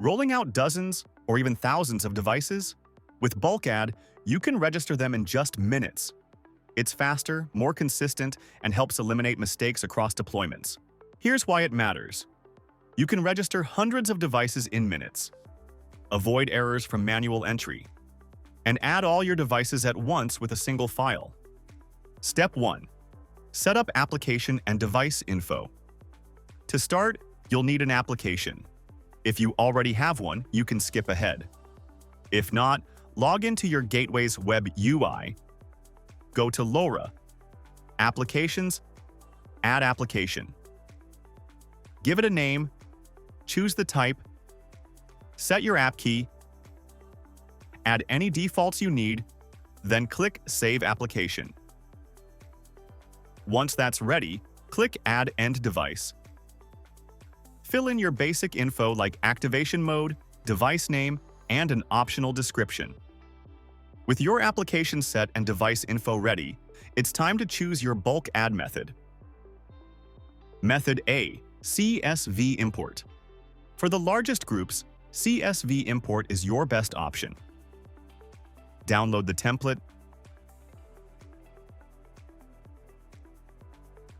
Rolling out dozens or even thousands of devices? With bulk add, you can register them in just minutes. It's faster, more consistent, and helps eliminate mistakes across deployments. Here's why it matters. You can register hundreds of devices in minutes, avoid errors from manual entry, and add all your devices at once with a single file. Step 1. Set up application and device info. To start, you'll need an application. If you already have one, you can skip ahead. If not, log into your gateway's web UI. Go to LoRa, Applications, Add Application. Give it a name, choose the type, set your app key, add any defaults you need, then click Save Application. Once that's ready, click Add End Device. Fill in your basic info like activation mode, device name, and an optional description. With your application set and device info ready, it's time to choose your bulk add method. Method A, CSV Import. For the largest groups, CSV Import is your best option. Download the template.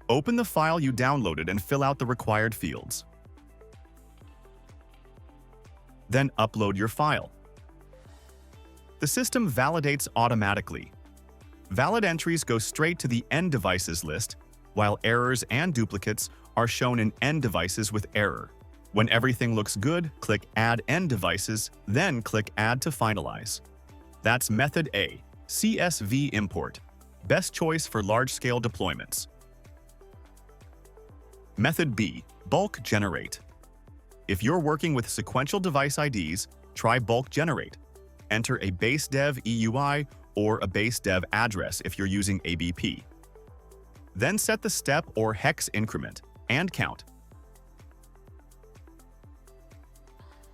Open the file you downloaded and fill out the required fields. Then upload your file. The system validates automatically. Valid entries go straight to the End Devices list, while errors and duplicates are shown in End Devices with error. When everything looks good, click Add End Devices, then click Add to finalize. That's Method A, CSV Import. Best choice for large-scale deployments. Method B, Bulk Generate. If you're working with sequential device IDs, try Bulk Generate. Enter a base dev EUI or a base dev address if you're using ABP. Then set the step or hex increment and count.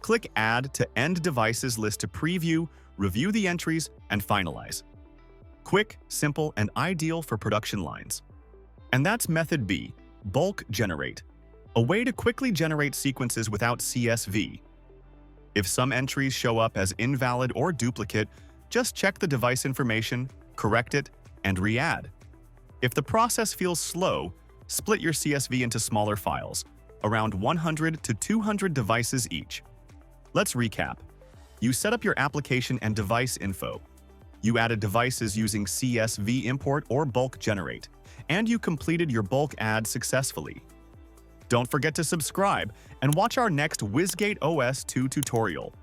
Click Add to End Devices list to preview, review the entries, and finalize. Quick, simple, and ideal for production lines. And that's Method B, Bulk Generate, a way to quickly generate sequences without CSV. If some entries show up as invalid or duplicate, just check the device information, correct it, and re-add. If the process feels slow, split your CSV into smaller files, around 100 to 200 devices each. Let's recap. You set up your application and device info. You added devices using CSV Import or Bulk Generate, and you completed your bulk add successfully. Don't forget to subscribe and watch our next WisGateOS 2 tutorial.